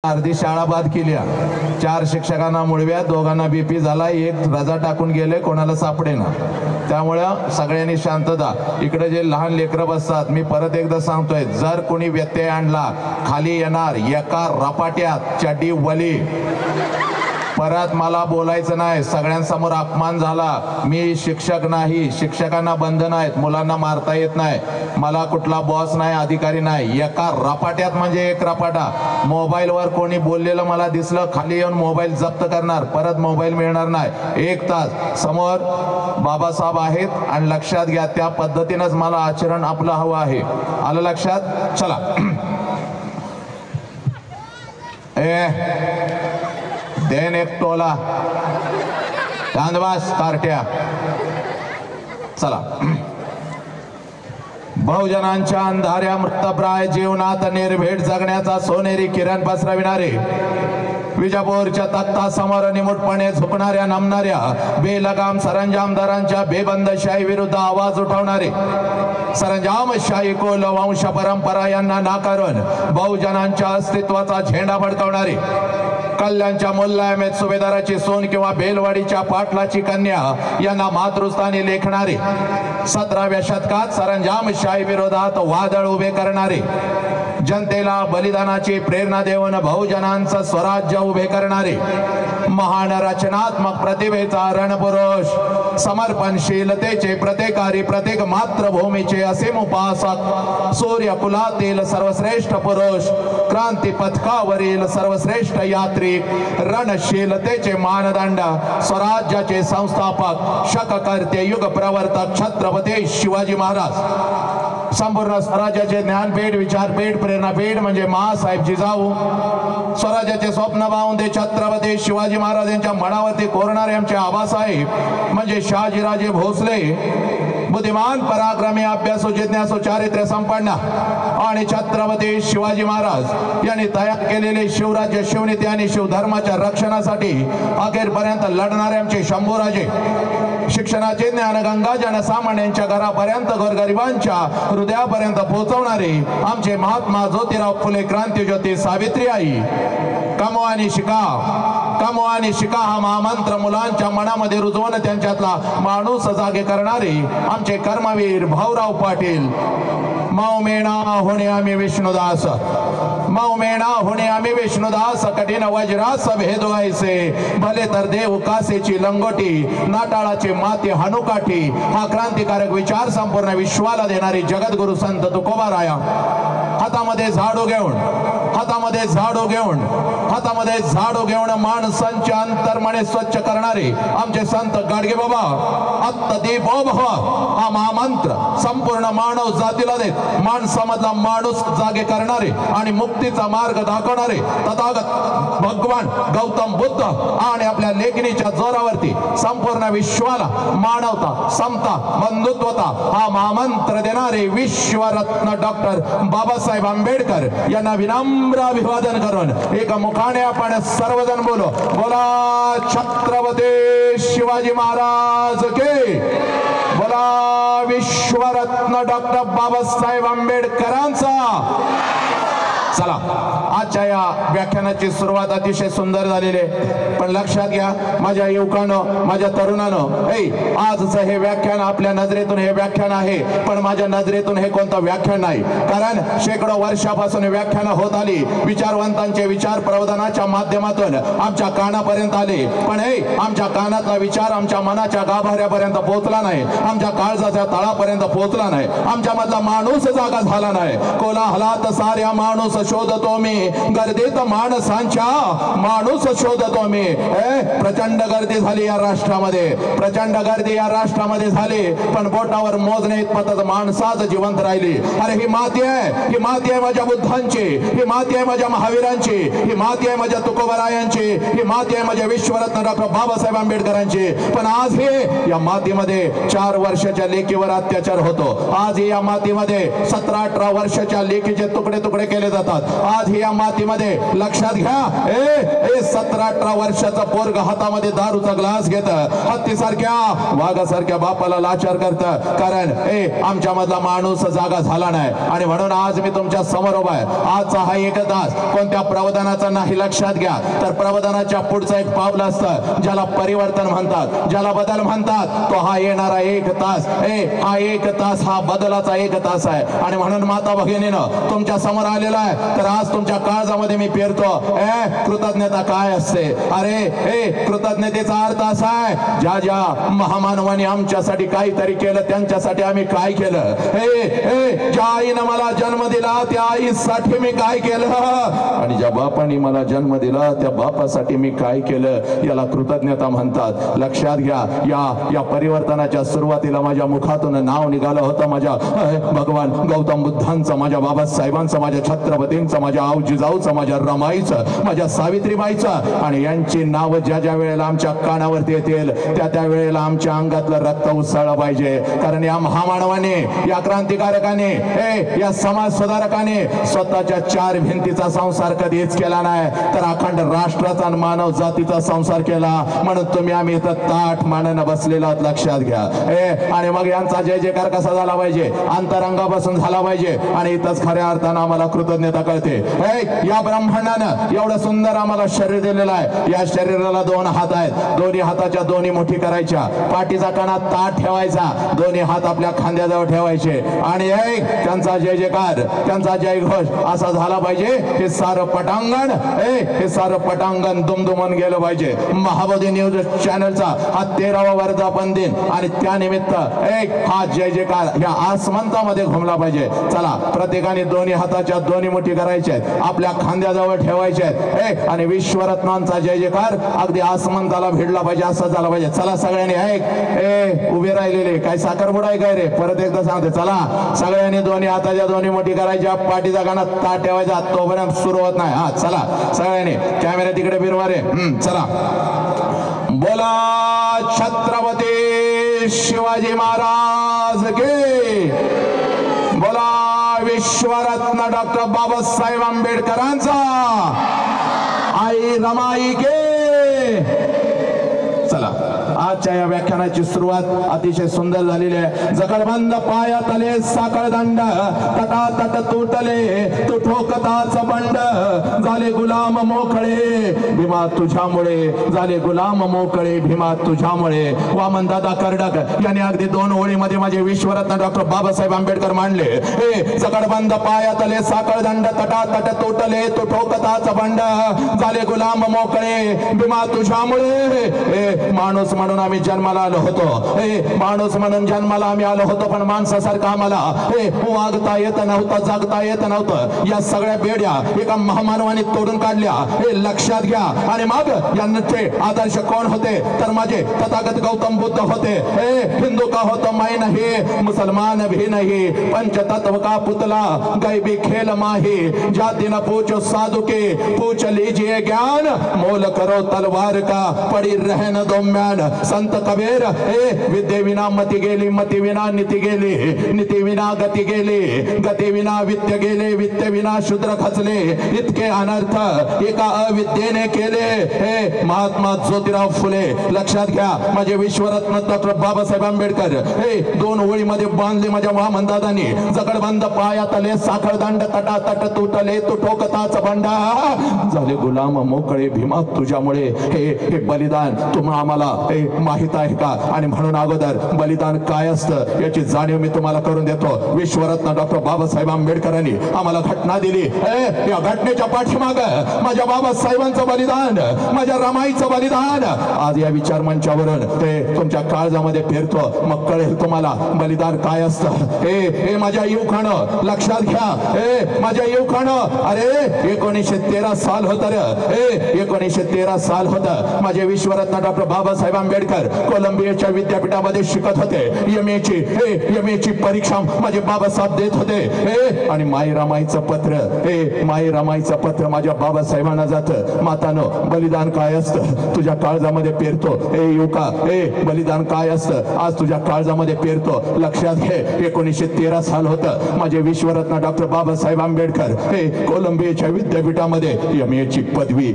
अर्धी शाळा बाद केल्या, 4 शिक्षकांना मुळव्यात, दोघांना बीपी झाला, एक रजा टाकून गेले, कोणाला सापडेना। त्यामुळे सगळ्यांनी शांतता। इकडे जे लहान लेकरं बसतात, मी परत एकदा सांगतोय, जर कोणी व्यत्यय आणला खाली येणार एका रपाट्यात चड्डी वली। परत मला बोलायचं नाही, सगळ्यांसमोर अपमान झाला। मी शिक्षक नाही, शिक्षकांना बंधन आहेत, मुलांना मारता येत नाही, मला कुठला बॉस नाही, अधिकारी नाही। एका रपाट्यात म्हणजे एक रपाटा। मोबाईलवर कोणी बोललेलं मला दिसलं, खाली येऊन मोबाईल जप्त करणार, परत मोबाईल मिळणार नाही। 1 तास समोर बाबासाहेब आहेत आणि लक्षात घ्या, त्या पद्धतीनेच मला आचरण आपलं हवं आहे। आलं लक्षात? चला देन एक टोला चांदवास कारट्या। चला, बहुजनांच्या अंधाऱ्या मृतप्राय जीवनात निर्भीड जगण्याचा सोनेरी किरण पसरविणारे, विजापूरच्या तख्तासमोर निमूटपणे झुकणाऱ्या नमणाऱ्या बेलगाम सरंजामदारांच्या बेबंदशाही विरुद्ध आवाज उठवणारे, सरंजामशाही कुल वंश परंपरा यांना नाकारून बहुजनांच्या अस्तित्वाचा झेंडा फडकवणारे, कल्याणच्या मुल्लायमेत सुभेदाराची सोन किंवा बेलवाडीच्या पाटलाची कन्या यांना मातृस्थानी लेखणारे, 17व्या शतकात सरंजामशाही विरोधात वादळ उभे करणारे, जनतेला बलिदानाची प्रेरणा देऊन बहुजनांचं स्वराज्य उभे करणारे, महान रचनात्मक प्रतिभेचा रणपुरुष, समर्पणशीलतेचे प्रत्येकारी, प्रत्येक मातृभूमीचे असीम उपासक, सूर्यकुलातील सर्वश्रेष्ठ पुरुष, क्रांती पथकावरील सर्वश्रेष्ठ यात्री, रणशीलतेचे मानदंड, स्वराज्याचे संस्थापक, शककर्ते, युग प्रवर्तक छत्रपती शिवाजी महाराज। संपूर्ण स्वराज्याचे ज्ञानपीठ, विचारपीठ, प्रेरणापीठ म्हणजे माँसाहेब जिजाऊ। स्वराज्याचे स्वप्न पाहून ते छत्रपती शिवाजी महाराज यांच्या मनावरती कोरणारे आमचे आबासाहेब म्हणजे शहाजीराजे भोसले, बुद्धिमान, पराक्रमी, अभ्यासू, जिज्ञासू, चारित्र्य संपन्न आणि छत्रपती शिवाजी महाराज यांनी तयार केलेले शिवराज्य, शिवनीती आणि शिवधर्माच्या रक्षणासाठी अखेरपर्यंत लढणारे आमचे शंभूराजे, शिक्षणाचे ज्ञानगंगा जनसामान्यांच्या घरापर्यंत, गोरगरिबांच्या हृदयापर्यंत पोहोचवणारे आमचे महात्मा ज्योतिराव फुले, क्रांतीज्योती सावित्रीबाई। कमवा आणि शिका, कमवा आणि शिका हा महामंत्र मुलांच्या मनामध्ये रुजवून त्यांच्यातला माणूस जागे करणारे आमचे कर्मवीर भाऊराव पाटील। मौमेणा होणे आम्ही विष्णुदास, मौमेणा होणे आम्ही विष्णुदास, कठीण वज्रास भेदो ऐसे, भले तर देव कासेची लंगोटी, नाटाळाचे माते हनुकाठी, हा क्रांतिकारक विचार संपूर्ण विश्वाला देणारी जगद्गुरु संत तुकोबाराया। हातामध्ये झाडू घेऊन, हातामध्ये झाडू घेऊन, हातामध्ये झाडू घेऊन माणसांचे अंतर्मने स्वच्छ करणारे आमचे संत गाडगे बाबा, आत्मदीपो भव हा महामंत्र संपूर्ण मानव जातीला देत माणसामधला माणूस जागे करणारे आणि मुक्तीचा मार्ग दाखवणारे तथागत भगवान गौतम बुद्ध आणि आपल्या लेखणीच्या जोरावरती संपूर्ण विश्वाला मानवता, समता, बंधुत्वता हा महामंत्र देणारे विश्वरत्न डॉक्टर बाबासाहेब आंबेडकर यांना विनम्र अभिवादन करून एक मुखाने आपण सर्वजण बोलो, बोला छत्रपती शिवाजी महाराज के, बोला विश्वरत्न डॉक्टर बाबासाहेब आंबेडकरांचा। चला, आजच्या या व्याख्यानाची सुरुवात अतिशय सुंदर झालेली आहे, पण लक्षात घ्या माझ्या युवकांनो, माझ्या तरुणांनो, आजचं हे व्याख्यान आपल्या नजरेतून हे व्याख्यान आहे, पण माझ्या नजरेतून हे कोणतं व्याख्यान नाही, कारण शेकडो वर्षापासून व्याख्यान होत आली, विचारवंतांचे विचार प्रबोधनाच्या माध्यमातून आमच्या कानापर्यंत आले, पण आमच्या कानातला विचार आमच्या मनाच्या गाभाऱ्यापर्यंत पोहोचला नाही, आमच्या काळजाच्या तळापर्यंत पोहोचला नाही, आमच्या मधला माणूस जागा झाला नाही। कोलाहलात साऱ्या माणूस शोधतो मी, गर्दीत माणसांच्या माणूस शोधतो मी। प्रचंड गर्दी झाली या राष्ट्रामध्ये, प्रचंड गर्दी या राष्ट्रामध्ये झाली, पण बोटावर मोजणे इतपतच माणसाच जिवंत राहिली। अरे ही माती आहे, ही माती आहे माझ्या बुद्धांची, ही माती आहे माझ्या महावीरांची, ही माती आहे माझ्या तुकोबारायांची, ही माती आहे माझ्या विश्वरत्न डॉक्टर बाबासाहेब आंबेडकरांची, पण आज हे या मातीमध्ये 4 वर्षाच्या लेकीवर अत्याचार होतो, आज या मातीमध्ये 17-18 वर्षाच्या लेकीचे तुकडे तुकडे केले जातात, होतात. आज या मातीमध्ये लक्षात घ्या, 17-18 वर्षाचा पोरग हातामध्ये दारूचा ग्लास घेत हत्तीसारख्या वाघासारख्या बापाला लाचार करत, कारण आमच्या मधला माणूस जागा झाला नाही. आणि म्हणून आज मी तुमच्या समोर उभा आहे. आजचा हा एक तास कोणत्या प्रबोधनाचा नाही, लक्षात घ्या. तर प्रबोधनाच्या पुढचं एक पाऊल असतं ज्याला परिवर्तन म्हणतात, ज्याला बदल म्हणतात. तो हा येणारा एक तास, हा एक तास हा बदलाचा एक तास आहे. आणि म्हणून माता भगिनीनं तुमच्या समोर आलेला आहे. तर आज तुमच्या काळजामध्ये मी पेरतो, कृतज्ञता काय असते. अरे कृतज्ञतेचा अर्थ असा आहे, ज्या ज्या महामानवाने आमच्यासाठी काहीतरी केलं त्यांच्यासाठी आम्ही काय केलं. ज्या आईनं मला जन्म दिला त्या आईसाठी मी काय केलं, आणि ज्या बापाने मला जन्म दिला त्या बापासाठी मी काय केलं, याला कृतज्ञता म्हणतात. लक्षात घ्या, या परिवर्तनाच्या सुरुवातीला माझ्या मुखातून नाव निघालं होतं माझ्या भगवान गौतम बुद्धांचं, माझ्या बाबासाहेबांचं, माझ्या छत्रपतींचं, माझ्या जिजाऊचं, माझ्या रमाईचं, माझ्या सावित्रीबाईचं. आणि यांची नाव ज्या ज्या वेळेला आमच्या कानावरती येतील त्या वेळेला आमच्या अंगातलं रक्त उसळलं पाहिजे. कारण या महामानवाने, या क्रांतिकारकाने, या समाज सुधारकाने स्वतःच्या 4 भिंतीचा संसार कधीच केला नाही, तर अखंड राष्ट्राचा आणि मानव जातीचा संसार केला. म्हणून तुम्ही आम्ही इथं ताठ मानानं बसलेलो, लक्षात घ्या. आणि मग यांचा जय जयकार कसा झाला पाहिजे, अंतरंगापासून झाला पाहिजे. आणि इथंच खऱ्या अर्थानं आम्हाला कृतज्ञता कळते. या ब्रह्मांडानं एवढं सुंदर आम्हाला शरीर दिलेलं आहे. या शरीराला 2 हात आहेत, दोन्ही हाताच्या दोन्ही मुठी करायच्या, पाठीचा कणा ताठ ठेवायचा, दोन्ही हात आपल्या खांद्याजवळ ठेवायचे. आणि त्यांचा जय जयकार, त्यांचा जय घोष असा झाला पाहिजे. हे सारं पटांगण, हे सारं पटांगण दुमदुमून गेलं पाहिजे. महाबोधी न्यूज चॅनलचा हा 13वा वर्धापन दिन, आणि त्यानिमित्त हा जय जयकार या आसमंतामध्ये घुमला पाहिजे. चला, प्रत्येकाने दोन्ही हाताच्या दोन्ही मुठी करायच्या आहेत, आपल्या खांद्याजवळ ठेवायचे आहेत, आणि विश्वरत्नांचा जय जयकार अगदी आसमंताला भिडला पाहिजे, असं झाला पाहिजे. चला सगळ्यांनी उभे राहिलेले काय साखरपुडा आहे काय रे, परत एकदा सांगते. चला सगळ्यांनी दोन्ही हाताच्या दोन्ही मुठी करायच्या, पाठीचा कणा ताठ ठेवायचा, तोपर्यंत सुरू होत नाही. हा चला सगळ्यांनी, कॅमेरा तिकडे फिरवा रे. चला, बोला छत्रपती शिवाजी महाराज की, बोला विश्वरत्न डॉक्टर बाबासाहेब आंबेडकरांचा, आई रमाई के. चला, आजच्या या व्याख्यानाची सुरुवात अतिशय सुंदर झालेली आहे. जगडबंद पायातले साखळदंड, तटातट तुटले तू ठोकताच बंड, झाले गुलाम मोकळे भीमा तुझ्यामुळे, झाले गुलाम मोकळे भीमा तुझ्यामुळे. वामन दादा कर्डक यांनी अगदी 2 ओळीमध्ये माझे विश्वरत्न डॉक्टर बाबासाहेब आंबेडकर मांडले. जगडबंद पायातले साखळदंड, तटातट तुटले तू ठोकताच बंड, झाले गुलाम मोकळे भीमा तुझ्यामुळे. माणूस म्हणून आम्ही जन्माला आलो होतो, माणूस म्हणून जन्माला आम्ही आलो होतो, पण माणसासारखं आम्हाला वागता येत नव्हतं, जगता येत नव्हतं. या सगळ्या बेड्या एका महामानवाने तोडून काढल्या, हे लक्षात घ्या. आणि मग यांचे आदर्श कोण होते, तर माझे तथागत गौतम बुद्ध होते. हिंदू का हो तो मैं नहीं, मुसलमान भी नहीं, पंचतत्व का पुतला गैबी खेल माही, जाति न पूछो साधु के पूछ लीजिए ज्ञान, मोल करो तलवार का पड़ी रहन दो म्यान. संत कबीर, विद्ये विना मती गेली, मती विना नीती गेली, नीती विना गती गेली, गती विना वित्त गेले, वित्त विना शूद्र खचले. इतके अनर्थ एका अविद्येने केले. महात्मा ज्योतिराव फुले, लक्षात घ्या. माझे विश्वरत्न डॉक्टर बाबासाहेब आंबेडकर 2 ओळीमध्ये बांधले माझ्या वामनदादांनी. जगडबंद पायातले साखळदंड, तटातट तुटले तू ठोकताच बंडा, झाले गुलाम मोकळे भीमा तुझ्यामुळे. हे बलिदान तुम्हाला आम्हाला माहित आहे का? आणि म्हणून अगोदर बलिदान काय असतं याची जाणीव मी तुम्हाला करून देतो. विश्वरत्न डॉक्टर बाबासाहेब आंबेडकरांनी आम्हाला घटना दिली. या घटनेच्या पाठीमाग माझ्या बाबासाहेबांचं बलिदान, माझ्या रमाईचं बलिदान आज या विचार मंचावरून ते तुमच्या काळजामध्ये फिरतो. मग कळेल तुम्हाला बलिदान काय असतं. हे माझ्या युवकानं लक्षात घ्या, माझ्या युवकानं. अरे 1913 साल होत रे, 1913 साल होत. माझे विश्वरत्न डॉक्टर बाबासाहेब आंबेडकर आंबेडकर कोलंबियाच्या विद्यापीठामध्ये शिकत होते. एम ए ची परीक्षा माझे बाबासाहेब देत होते. आणि माईरामाईचं पत्र माईरामाईचं पत्र माझ्या बाबासाहेबांना जातं. मातानो, बलिदान काय असतं तुझ्या काळजामध्ये पेरतो. युका बलिदान काय असतं आज तुझ्या काळजामध्ये पेरतो. लक्षात घे, 1913 साल होतं. माझे विश्वरत्न डॉक्टर बाबासाहेब आंबेडकर कोलंबियाच्या विद्यापीठामध्ये MA ची पदवी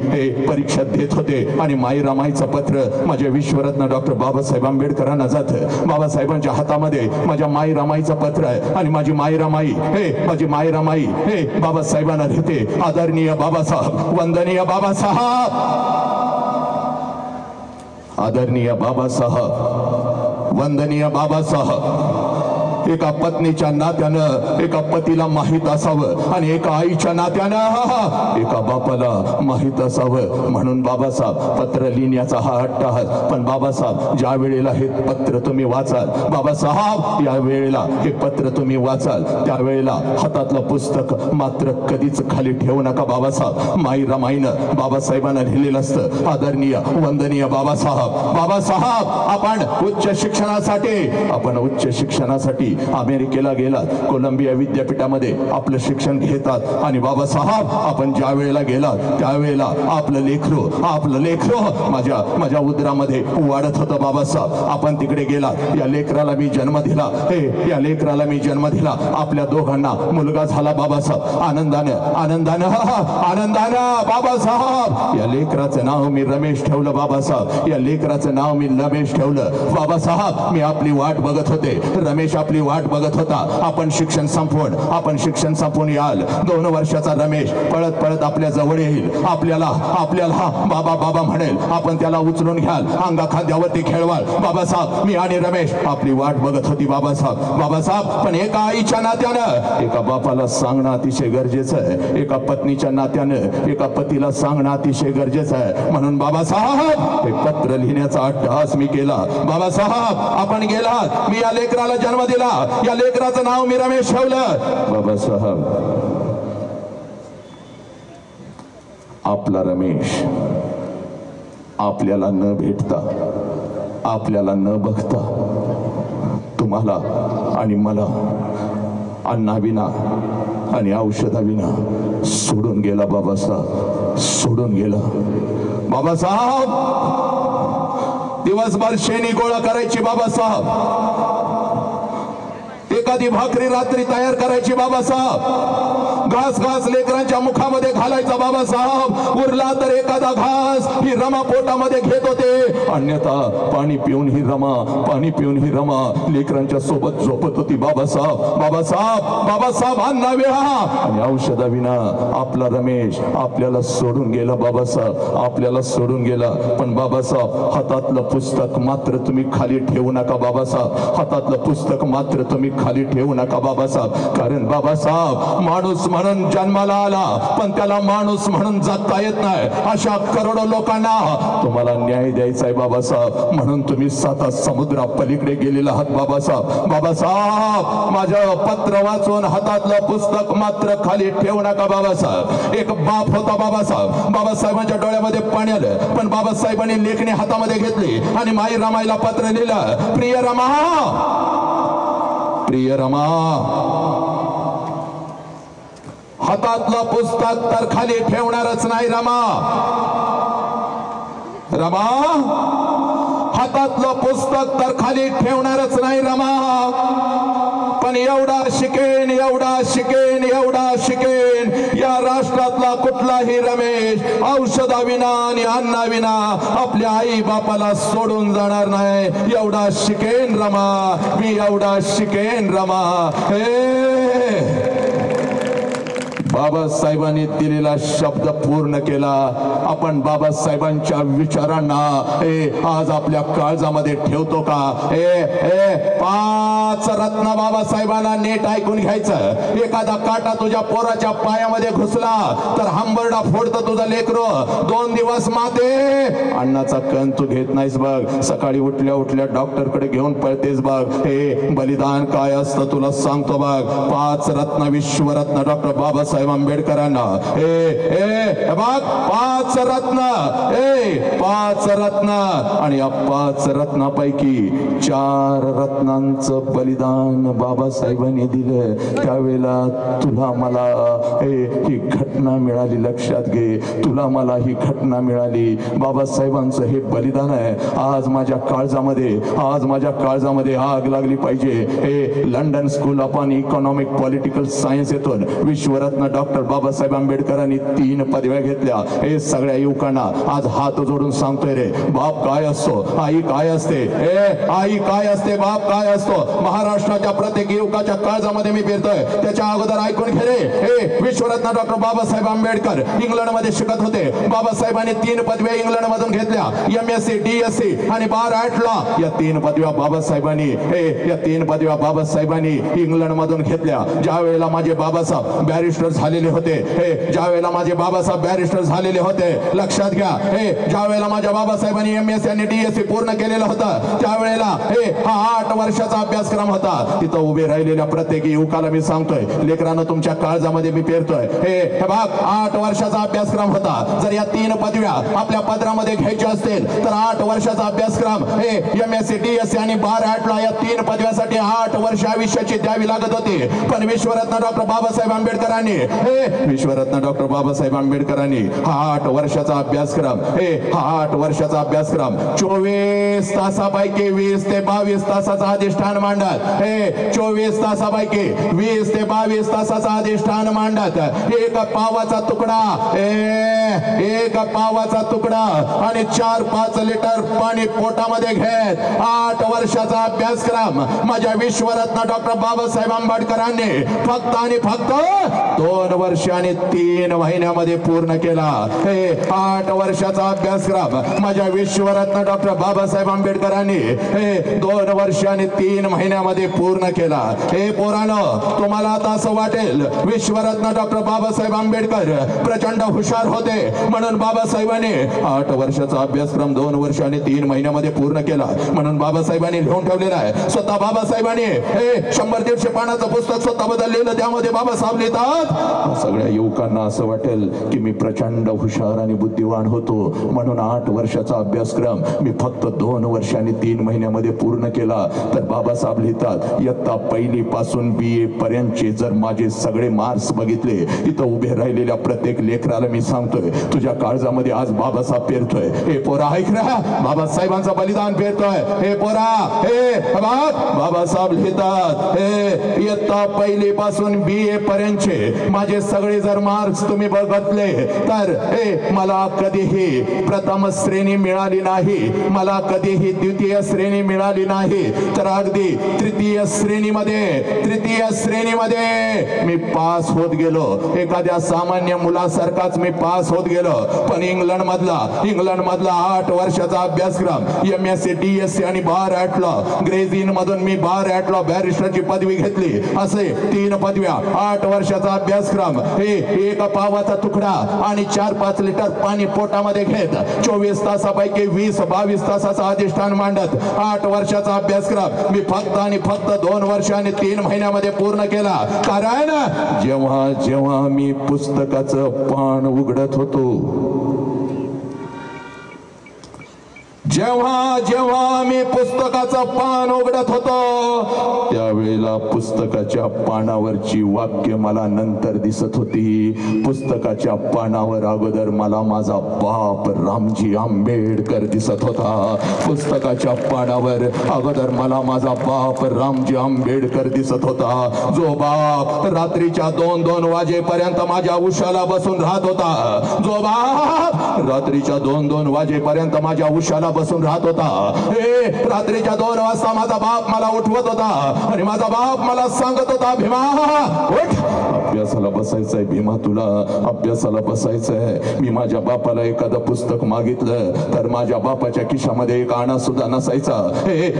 परीक्षा देत होते. आणि माईरामाईचं पत्र माझे विश्वरत्न डॉक्टर बाबासाहेब आंबेडकरांना जातं. बाबासाहेबांच्या हातामध्ये माझ्या माईरामाईचं पत्र आहे. आणि माझी माईरामाई बाबासाहेबांना लिहिते, आदरणीय बाबासाहेब, वंदनीय बाबासाहेब, आदरणीय बाबासाहेब, वंदनीय बाबासाहेब. एका पत्नीच्या नात्यानं एका पतीला माहित असावं आणि एका आईच्या नात्यानं एका बापाला माहित असावं म्हणून बाबासाहेब पत्र लिहिण्याचा हा हट्ट आहे. पण बाबासाहेब, ज्या वेळेला हे पत्र तुम्ही वाचाल, बाबासाहेब या वेळेला हे पत्र तुम्ही वाचाल, त्यावेळेला हातातलं पुस्तक मात्र कधीच खाली ठेवू नका. बाबासाहेब, माईरामाईनं बाबासाहेबांना लिहिलेलं असतं, आदरणीय वंदनीय बाबासाहेब, बाबासाहेब आपण उच्च शिक्षणासाठी अमेरिकेला गेलात, कोलंबिया विद्यापीठामध्ये आपलं शिक्षण घेतात. आणि बाबासाहेब, आपण ज्या वेळेला गेलात त्यावेळेला आपलं लेकरू माझ्या उदरामध्ये वाढत होतं. बाबासाहेब, आपण तिकडे गेलात, या लेकराला मी जन्म दिला, या लेकराला मी जन्म दिला. आपल्या दोघांना मुलगा झाला. बाबासाहेब, आनंदानं बाबासाहेब, या लेकराचं नाव मी रमेश ठेवलं. बाबासाहेब, या लेकराचं नाव मी रमेश ठेवलं. बाबासाहेब, मी आपली वाट बघत होते, रमेश आपली वाट बघत होता. आपण शिक्षण संपवून याल. 2 वर्षाचा रमेश पळत पळत आपल्या जवळ येईल. आपल्याला बाबा म्हणेल. आपण त्याला उचलून घ्याल, अंगा खांद्यावरती खेळवाल. बाबासाहेब, मी आणि रमेश आपली वाट बघत होती. बाबासाहेब, पण एका आईच्या नात्यानं एका बापाला सांगणं अतिशय गरजेचं आहे. एका पत्नीच्या नात्यानं एका पतीला सांगणं अतिशय गरजेचं आहे. म्हणून बाबासाहेब, हे पत्र लिहिण्याचा अट्टहास मी केला. बाबासाहेब, आपण गेलात, मी या लेकराला जन्म दिला, या लेकराचं नाव मी रमेश ठेवलं. बाबासाहेब, आपला रमेश आपल्याला न भेटता, आपल्याला न बघता, तुम्हाला आणि मला अन्नाविना आणि औषधाविना सोडून गेला. बाबासाहेब, सोडून गेला. बाबासाहेब, दिवसभर शेणी गोळा करायची. बाबासाहेब, एखादी भाकरी रात्री तयार करायची. बाबासाहेब, घास लेकरांच्या मुखामध्ये घालायचा. बाबासाहेब, उरला तर एखादा घास ही रमा पोटामध्ये घेत होते, अन्यथा पाणी पिऊन ही रमा लेकरांच्या सोबत झोपत होती. बाबासाहेब अन्नाविना आणि औषधाविना आपला रमेश आपल्याला सोडून गेला. बाबासाहेब, आपल्याला सोडून गेला. पण बाबासाहेब, हातातलं पुस्तक मात्र तुम्ही खाली ठेवू नका. बाबासाहेब, हातातलं पुस्तक मात्र तुम्ही खाली ठेवू नका. बाबासाहेब, कारण बाबासाहेब माणूस म्हणून जन्माला आला, पण त्याला माणूस म्हणून जगता येत नाही. अशा करोडो लोकांना तुम्हाला न्याय द्यायचा आहे. बाबासाहेब, म्हणून तुम्ही 7 समुद्रा पलीकडे गेलेला आहात. बाबासाहेब, माझं पत्र वाचून हातातलं पुस्तक मात्र खाली ठेवू नका. बाबासाहेब, एक बाप होता. बाबासाहेबांच्या डोळ्यामध्ये पाणी आलं, पण बाबासाहेबांनी लेखणी हातामध्ये घेतली आणि माईरामाईला पत्र लिहिलं, प्रिय रमा, हातातलं पुस्तक तर खाली ठेवणारच नाही. रमा, हातातलं पुस्तक तर खाली ठेवणारच नाही. रमा, पण एवढा शिकेन या राष्ट्रातला कुठलाही रमेश औषधाविना आणि अन्नाविना आपल्या आई बापाला सोडून जाणार नाही. एवढा शिकेन रमा, मी एवढा शिकेन रमा. बाबासाहेबांनी दिलेला शब्द पूर्ण केला. आपण बाबासाहेबांच्या विचारांना आज आपल्या काळजामध्ये ठेवतो का? 5 रत्न बाबासाहेबांना नीट ऐकून घ्यायचं. एखादा काटा तुझ्या पोराच्या पायामध्ये घुसला तर हंबरडा फोडतं तुझं लेकरू. 2 दिवस माते अन्नाचा कण तू घेत नाहीस बघ. सकाळी उठल्या डॉक्टरकडे घेऊन पळतेस बघ. बलिदान काय असतं तुला सांगतो बघ. 5 रत्न विश्वरत्न डॉक्टर बाबासाहेब बाबासाहेब आंबेडकरांना बघ 5 रत्न 5 रत्न आणि या 5 रत्नापैकी 4 रत्नांचं बलिदान बाबासाहेबांनी दिलं. त्यावेळेला तुला मला ही घटना मिळाली. लक्षात घे, तुला मला ही घटना मिळाली. बाबासाहेबांचं हे बलिदान आहे. आज माझ्या काळजामध्ये आग लागली पाहिजे. London school of economic political science येथून विश्वरत्न डॉक्टर बाबासाहेब आंबेडकरांनी 3 पदव्या घेतल्या. हे सगळ्या युवकांना आज हात जोडून सांगतोय रे, बाप काय असतो, आई काय असते, आई काय असते, बाप काय असतो. महाराष्ट्राच्या प्रत्येक युवकाच्या काळजामध्ये मी फिरतोय. त्याच्या अगोदर ऐकून घे रे, विश्वरत्न डॉक्टर बाबासाहेब आंबेडकर इंग्लंड मध्ये शिकत होते. बाबासाहेबांनी 3 पदव्या इंग्लंड मधून घेतल्या. MSc DSc आणि बार आर्टला या 3 पदव्या बाबासाहेबांनी इंग्लंड मधून घेतल्या. ज्या वेळेला माझे बाबासाहेब बॅरिस्टर झालेले होते, लक्षात घ्या, ज्या वेळेला माझ्या बाबासाहेबांनी MSc आणि DSc पूर्ण केलेलं होतं, त्यावेळेला हा 8 वर्षाचा अभ्यासक्रम होता. तिथं उभे राहिलेल्या प्रत्येक युवकाला मी सांगतोय, लेकरांनो तुमच्या काळजामध्ये मी पेरतोय. हे बघ 8 वर्षाचा अभ्यासक्रम होता. जर या 3 पदव्या आपल्या पदरामध्ये घ्यायच्या असतील तर 8 वर्षाचा अभ्यासक्रम MSc DSc आणि बार आर्टला या 3 पदव्यासाठी 8 वर्ष आयुष्याची द्यावी लागत होती. पण विश्वरत्न डॉक्टर बाबासाहेब आंबेडकरांनी हा 8 वर्षाचा अभ्यासक्रम 24 तासापैकी 20 ते 22 तासाचा अधिष्ठान मांडत 24 तासापैकी 20 ते 22 तासाचा अधिष्ठान मांडत एक पावाचा तुकडा आणि 4-5 लिटर पाणी पोटामध्ये घेत 8 वर्षाचा अभ्यासक्रम माझ्या विश्वरत्न डॉक्टर बाबासाहेब आंबेडकरांनी फक्त 2 वर्ष आणि 3 महिन्यामध्ये पूर्ण केला. 8 वर्षाचा अभ्यासक्रम माझ्या विश्वरत्न डॉक्टर बाबासाहेब आंबेडकरांनी 2 वर्ष आणि 3 महिन्यामध्ये पूर्ण केला. पोरांनो, तुम्हाला आता असं वाटेल विश्वरत्न डॉक्टर बाबासाहेब आंबेडकर प्रचंड हुशार होते म्हणून बाबासाहेबांनी 8 वर्षाचा अभ्यासक्रम 2 वर्ष आणि 3 महिन्यामध्ये पूर्ण केला म्हणून बाबासाहेबांनी लिहून ठेवलेला आहे. स्वतः बाबासाहेबांनी 100-150 पानाचं पुस्तक स्वतः बदललेलं, त्यामध्ये बाबासाहेब लिहितात, सगळ्या युवकांना असं वाटेल की मी प्रचंड हुशार आणि बुद्धिवान होतो म्हणून 8 वर्षाचा अभ्यासक्रम मी फक्त 2 वर्ष आणि 3 महिन्यामध्ये पूर्ण केला. तर बाबासाहेब लिहितात, इयत्ता 1ली पासून BA पर्यंतचे जर माझे सगळे मार्क्स बघितले, इथं उभे राहिलेल्या प्रत्येक लेकराला मी सांगतोय, तुझ्या काळजामध्ये आज बाबासाहेब पेरतोय. हे पोरा ऐक रा, बाबासाहेबांचं बलिदान पेरतोय. हे पोरा, बाबासाहेब लिहितात, इयत्ता 1ली पासून BA पर्यंतचे माझे सगळे जर मार्क्स तुम्ही बघितले तर मला कधीही प्रथम श्रेणी मिळाली नाही, मला कधीही द्वितीय श्रेणी मिळाली नाही, तर अगदी तृतीय श्रेणीमध्ये मी पास होत गेलो. एखाद्या सामान्य मुलासारखाच मी पास होत गेलो. पण इंग्लंड मधला 8 वर्षाचा अभ्यासक्रम MSc DSc आणि बार आर्टला, ग्रेज इन मधून मी बार आर्टला बॅरिस्टरची पदवी घेतली. असे 3 पदव्या, 8 वर्षाचा अभ्यासक्रम, एक पावाचा तुकडा आणि 4-5 लिटर पाणी पोटामध्ये घेत 24 तासापैकी 20-22 तासाचा अधिष्ठान मांडत 8 वर्षाचा अभ्यासक्रम मी फक्त 2 वर्ष आणि 3 महिन्यामध्ये पूर्ण केला. कारण जेव्हा मी पुस्तकाचं पान उघडत होतो, जेव्हा मी पुस्तकाचं पान उघडत होतो, त्यावेळेला पुस्तकाच्या पानावरची वाक्य मला नंतर दिसत होती. पुस्तकाच्या पानावर अगोदर मला माझा बाप रामजी आंबेडकर दिसत होता. पुस्तकाच्या पानावर अगोदर मला माझा बाप रामजी आंबेडकर दिसत होता, जो बाप रात्रीच्या 2-2 वाजेपर्यंत माझ्या उशाला बसून राहत होता, जो बाप रात्रीच्या 2-2 वाजेपर्यंत माझ्या उशाला बसून राहत होता. रात्रीच्या 2 वाजता माझा बाप मला उठवत होता आणि माझा बाप मला सांगत होता, भीमा उठ, अभ्यासाला बसायचंय. भीमा तुला अभ्यासाला बसायचंय. मी माझ्या बापाला एखादं पुस्तक मागितलं तर माझ्या बापाच्या खिशामध्ये एक आणा सुद्धा नसायचा.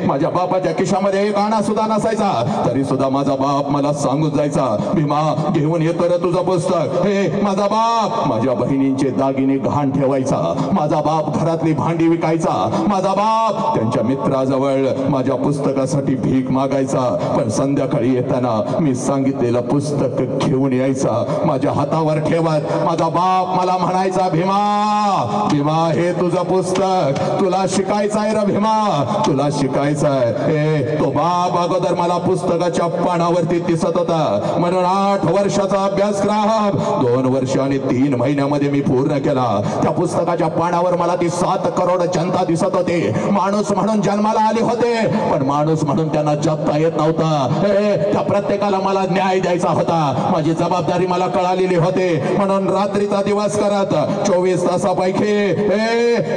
माझ्या बापाच्या खिशामध्ये एक आणा सुद्धा नसायचा, तरी सुद्धा माझा बाप मला सांगून जायचा, भीमा घेऊन येतो रे तुझं पुस्तक. माझा बाप माझ्या बहिणींचे दागिने गहाण ठेवायचा, माझा बाप घरातली भांडी विकायचा, माझा बाप त्यांच्या मित्राजवळ माझ्या पुस्तकासाठी भीक मागायचा. पण संध्याकाळी येताना मी सांगितलेलं पुस्तक घेऊन घेऊन यायचा माझ्या हातावर ठेवत. माझा बाप मला म्हणायचा, भीमा भीमा हे तुझं पुस्तक, तुला शिकायचंय रे भीमा, तुला शिकायचंय. तो बाप अगोदर मला पुस्तकाच्या पानावरती दिसत होता म्हणून 8 वर्षाचा अभ्यासक्रम 2 वर्ष आणि 3 महिन्यामध्ये मी पूर्ण केला. त्या पुस्तकाच्या पानावर मला ती 7 करोड जनता दिसत होती. माणूस म्हणून जन्माला आले होते पण माणूस म्हणून त्यांना जगता येत नव्हता. त्या प्रत्येकाला मला न्याय द्यायचा होता. माझी जबाबदारी मला कळालेली होते म्हणून रात्रीचा दिवस करत 24 तासापैकी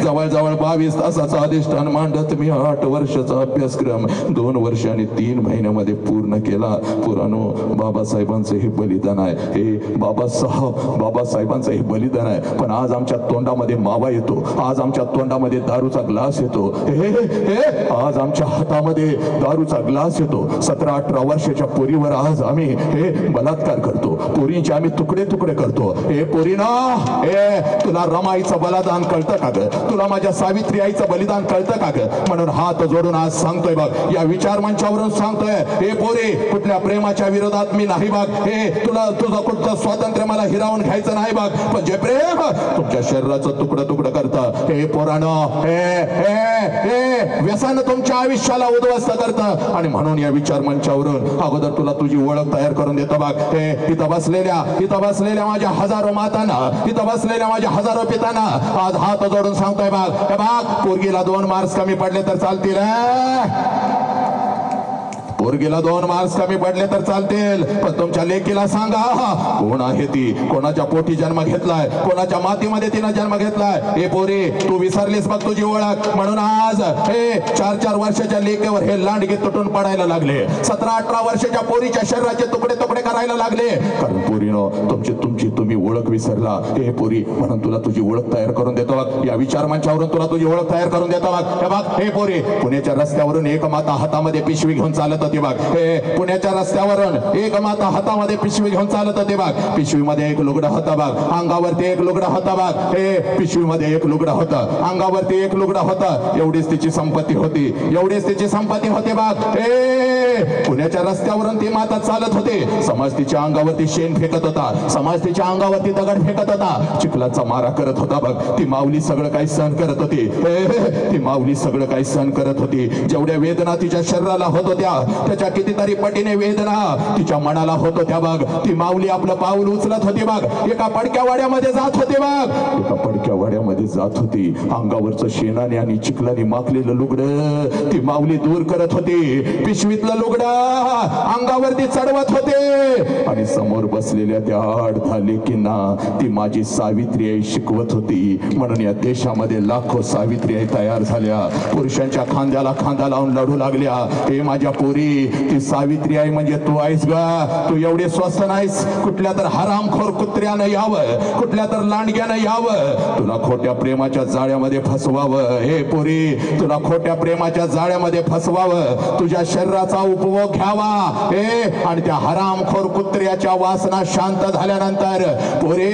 जवळजवळ 22 तासाचा अधिष्ठान मांडत मी 8 वर्षाचा अभ्यासक्रम 2 वर्ष आणि 3 महिन्यामध्ये पूर्ण केला. पुराणो बाबासाहेबांचं हे बलिदान आहे. हे बाबासाहेबांचं हे बलिदान आहे. पण आज आमच्या तोंडामध्ये मावा येतो, आज आमच्या तोंडामध्ये दारूचा ग्लास येतो, आज आमच्या हातामध्ये दारूचा ग्लास येतो. 17-18 वर्षाच्या पोरीवर आज आम्ही हे बलात्कार करतो, पोरींचे आम्ही तुकडे तुकडे करतो. हे पोरीना, तुला रमाईचं बलिदान कळतं का ग? तुला माझ्या सावित्री आईचं बलिदान कळतं का ग? म्हणून हात जोडून आज सांगतोय बघ, या विचार मंचावरून सांगतोय, हे पोरी कुठल्या प्रेमाच्या विरोधात मी नाही बघ. हे तुझं कुठचं स्वातंत्र्य मला हिरावून घ्यायचं नाही बघ, पण जे प्रेम तुमच्या शरीराचं तुकडं तुकडं करतं, हे पोरानं, हे व्यसन तुमच्या आयुष्याला उद्ध्वस्त करतं. आणि म्हणून या विचार मंचावरून अगोदर तुला तुझी ओळख तयार करून देतो बघ. हे इथं बसलेल्या माझ्या हजारो मातांना, इथं बसलेल्या माझ्या हजारो पितांना आज हात जोडून सांगतोय बघ, हे बघ, पोरगीला 2 मार्क्स कमी पडले तर चालतील, पोरगीला 2 मार्क्स कमी पडले तर चालतील, पण तुमच्या लेकीला सांगा कोण आहे ती, कोणाच्या पोटी जन्म घेतलाय, कोणाच्या मातीमध्ये तिनं जन्म घेतलाय. हे पोरी तू विसरलीस बघ तुझी ओळख. म्हणून आज हे 4-4 वर्षाच्या लेकीवर हे लांडगे तुटून पडायला लागले, 17-18 वर्षाच्या पोरीच्या शरीराचे तुकडे तुकडे करायला लागले, कारण पोरीनो तुम्ही ओळख विसरला. हे पोरी, म्हणून तुला तुझी ओळख तयार करून देतो बघ. या विचार मंचावरून तुला तुझी ओळख तयार करून देतो बघ. हे बघ, हे पोरी, पुण्याच्या रस्त्यावरून एक माता हातामध्ये पिशवी घेऊन चालत होती बघ. हे पुण्याच्या रस्त्यावरून एक माता हातामध्ये पिशवी घेऊन चालत होती बघ. पिशवीमध्ये एक लुगडं होतं बघ, अंगावरती एक लुगडं होतं बघ. हे पिशवीमध्ये एक लुगडं होतं, अंगावरती एक लुगडं होतं. एवढीच तिची संपत्ती होती, एवढीच तिची संपत्ती होती बघ. हे पुण्याच्या रस्त्यावरून ती माता चालत होती. समाज तिच्या अंगावरती शेण फेकत होता, समाज तिच्या अंगावरती दगड फेकत होता, चिखलाचा मारा करत होता बघ. ती माऊली सगळं काही सहन करत होती, ती माऊली सगळं काही सहन करत होती. जेवढ्या वेदना तिच्या शरीराला होत होत्या त्याच्या कितीतरी पटीने वेदना तिच्या मनाला होत होत्या बघ. ती माऊली आपलं पाऊल उचलत होती बघ, एका पडक्या वाड्यामध्ये जात होती बघ, एका पडक्या वाड्यामध्ये जात होती. अंगावरचं शेणाने आणि चिखलाने माखलेलं लुगडं ती माऊली दूर करत होती. पिशवीतलं लुगडं अंगावरती चढवत होते आणि समोर बसलेल्या त्या 8-10 लेकींना ती माझी सावित्री आई शिकवत होती. म्हणून या देशामध्ये लाखो सावित्री आई तयार झाल्या, पुरुषांच्या खांद्याला खांदा लावून लढू लागल्या. हे माझ्या पोरी, ती सावित्री आई म्हणजे तू आहेस ग. तू एवढे स्वस्त नाहीस कुठल्या तर हरामखोर कुत्र्यानं यावं, कुठल्या तर लांडग्यानं यावं, तुला खोट्या प्रेमाच्या जाळ्यामध्ये फसवावं. हे पोरी, तुला खोट्या प्रेमाच्या जाळ्यामध्ये फसवावं, तुझ्या शरीराचा उपभोग घ्यावा. हे आणि त्या हरामखोर कुत्र्याच्या वासना शांत झाल्यानंतर पोरी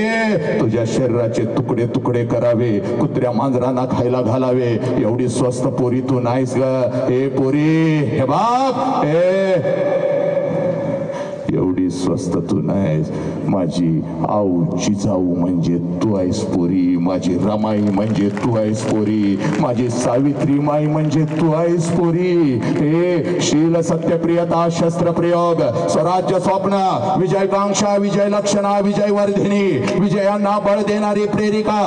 तुझ्या शरीराचे तुकडे तुकडे करावे, कुत्र्या मांजरांना खायला घालावे. एवढी स्वस्त पोरी तू नाहीस ग. हे पोरी, हे बाप, एवढी स्वस्त तू नाहीस. माझी आऊची जाऊ म्हणजे तू आहेस पोरी, माझी रमाई म्हणजे तू आहेस पोरी, माझी सावित्री माई म्हणजे तू आहेस पोरी. हे शील सत्यप्रियता शस्त्र प्रयोग स्वराज्य स्वप्न विजयकांक्षा विजय लक्षणा विजय वर्धिनी विजयांना बळ देणारी प्रेरिका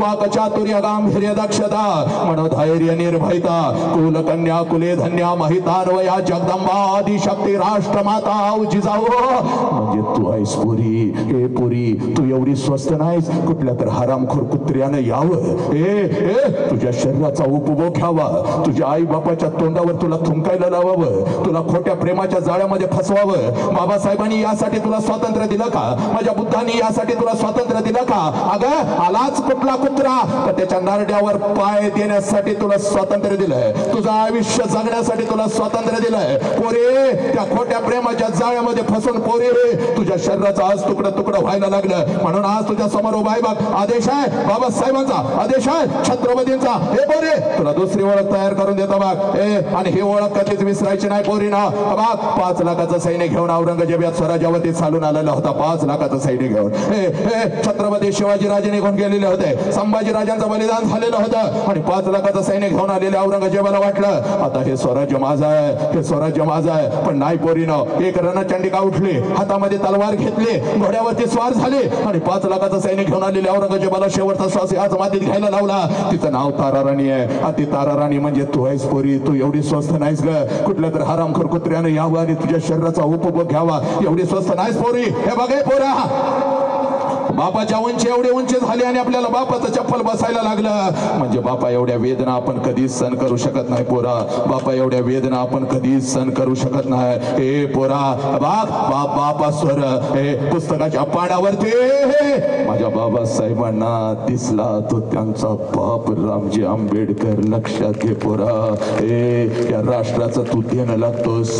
वाक चातुर्य गांभीर्य दक्षता मनोधैर्य निर्भयता कुलकन्या कुले धन्या महितान्वया जगदंबा आदिशक्ती राष्ट्रमाता जिजाऊ म्हणजे तू आहेस पोरी. हे पोरी, तू एवढी स्वस्त नाहीस कुठल्या तर हरामखोर कुत्र्यानं यावं, तुझ्या शरीराचा उपभोग घ्यावा, तुझ्या आई बापाच्या तोंडावर तुला थुंकायला लावावं, तुला खोट्या प्रेमाच्या जाळ्यामध्ये फसवावं. बाबासाहेबांनी यासाठी तुला स्वातंत्र्य दिलं का? माझ्या बुद्धांनी यासाठी तुला स्वातंत्र्य दिलं का? अगं आलाच कुठला कुत्रा तर त्याच्या नारड्यावर पाय देण्यासाठी तुला स्वातंत्र्य दिलंय, तुझं आयुष्य जगण्यासाठी तुला स्वातंत्र्य दिलंय. पोरे, त्या खोट्या प्रेमाच्या जाळ्यामध्ये फसून पोरे तुझ्या शरीराचा आज तुकडं तुकडं व्हायला लागलं. म्हणून आज तुझ्या समोर उभा आहे बघ. आदेश आहे बाबासाहेबांचा, आदेश आहे छत्रपतींचा. हे पोरी तुला दुसरी ओळख तयार करून देतो बघ. आणि ही ओळख कधीच विसरायची नाही पोरीना. बघ 5 लाखाचं सैन्य घेऊन औरंगजेब या स्वराज्यावरती चालून आलेला होता. 5 लाखाचं सैन्य घेऊन छत्रपती शिवाजीराजे निघून गेलेले होते. संभाजीराजांचं बलिदान झालेलं होतं आणि 5 लाखाचं सैन्य घेऊन आलेले औरंगजेबाला वाटलं आता हे स्वराज्य माझं आहे, हे स्वराज्य माझं आहे. पण नाही पोरीनं, एक रणचंडिका उठली, हातामध्ये तलवार घेतली, घोड्यावरती स्वार झाले आणि 5 लाखाचं सैन्य घेऊन आलेले औरंगजेबाला शेवटचा श्वास आज मातीत घ्यायला लावला. तिचं नाव ताराराणी आहे. आणि ती ताराराणी म्हणजे तू आहेस पोरी. तू एवढी स्वस्त नाहीस ग. कुठल्या तर हरामखोर कुत्र्यानं यावं आणि तुझ्या शरीराचा उपभोग घ्यावा. एवढी स्वस्त नाहीस पोरी. हे बघे पोरा, बापाच्या उंची एवढे उंची झाली आणि आपल्याला बापाचं चप्पल बसायला लागलं. म्हणजे बापा एवढ्या वेदना आपण कधीच सहन करू शकत नाही पोरा. बापा एवढ्या वेदना आपण कधीच सहन करू शकत नाही. हे पोरा बाप बापा स्वर हे पुस्तकाच्या पानावरती माझ्या बाबासाहेबांना दिसला तो त्यांचा बाप रामजी आंबेडकर. लक्षात घे पोरा, या राष्ट्राचं तू देणं लागतोस.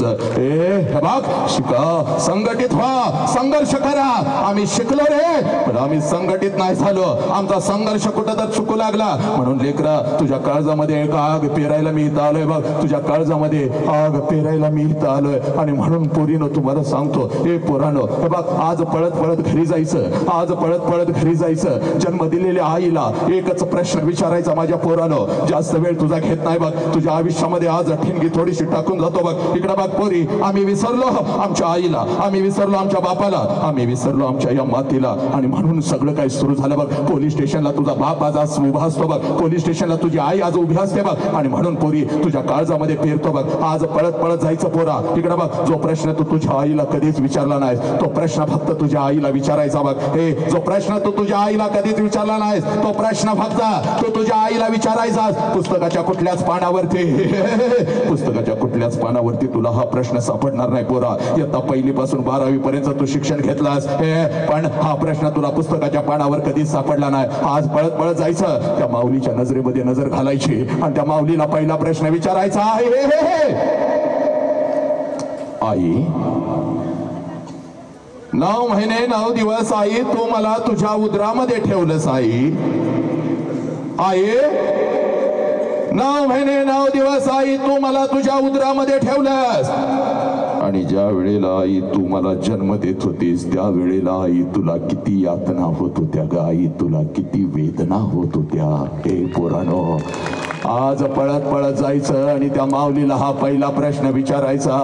बघ शिका, संघटित व्हा, संघर्ष करा. आम्ही शिकलो रे पण आम्ही संघटित नाही झालो. आमचा संघर्ष कुठं तर चुकू लागला. म्हणून लेकरा तुझ्या काळजामध्ये एक आग पेरायला मी इथं आलोय बघ. तुझ्या काळजामध्ये आग पेरायला मी इथं आलोय. आणि म्हणून पोरीनं तुम्हाला सांगतो, हे पोरानो हे बघ, आज पळत पळत घरी जायचं, आज पळत पळत घरी जायचं. जन्म दिलेल्या आईला एकच प्रश्न विचारायचा माझ्या पोरानो. जास्त वेळ तुझा घेत नाही बघ. तुझ्या आयुष्यामध्ये आज ठिणगी थोडीशी टाकून जातो बघ. इकडे बघ पोरी, आम्ही विसरलो आमच्या आईला, आम्ही विसरलो आमच्या बापाला, आम्ही विसरलो आमच्या या मातीला. आणि म्हणून सगळं काही सुरू झालं बघ. पोलीस स्टेशनला तुझा बाप आज उभा असतो बघ. पोलीस स्टेशनला तुझी आई आज उभी असते बघ. आणि म्हणून पोरी तुझ्या काळजामध्ये पेरतो बघ. आज पळत पळत जायचं पोरा. इकडे बघ, जो प्रश्न तू तुझ्या आईला कधीच विचारला नाहीस तो प्रश्न फक्त तुझ्या आईला विचारायचा बघ. हे जो प्रश्न तू तुझ्या आईला कधीच विचारला नाहीस तो प्रश्न फक्त तू तुझ्या आईला विचारायचा. पुस्तकाच्या कुठल्याच पानावरती पुस्तकाच्या कुठल्याच पानावरती तुला हा प्रश्न सापडणार नाही पोरा. इयत्ता 1ली पासून 12वी पर्यंत तू शिक्षण घेतलास, पण हा प्रश्न तुला पुस्तकाच्या पानावर कधीच सापडला नाही. आज पळत पळत जायचं, त्या माऊलीच्या नजरेमध्ये नजर घालायची आणि त्या माऊलीला पहिला प्रश्न विचारायचा आहे, आई 9 महिने 9 दिवस आई तू मला तुझ्या उदरामध्ये ठेवलंस. आई आई 9 महिने 9 दिवस आई तू मला तुझ्या उदरामध्ये ठेवलंस. आणि ज्या वेळेला आई तू मला जन्म देत होतीस त्या वेळेला आई तुला किती यातना होत होत्या ग. आई तुला किती वेदना होत होत्या. हे पोरानो, आज पळत पळत जायचं आणि त्या माऊलीला हा पहिला प्रश्न विचारायचा.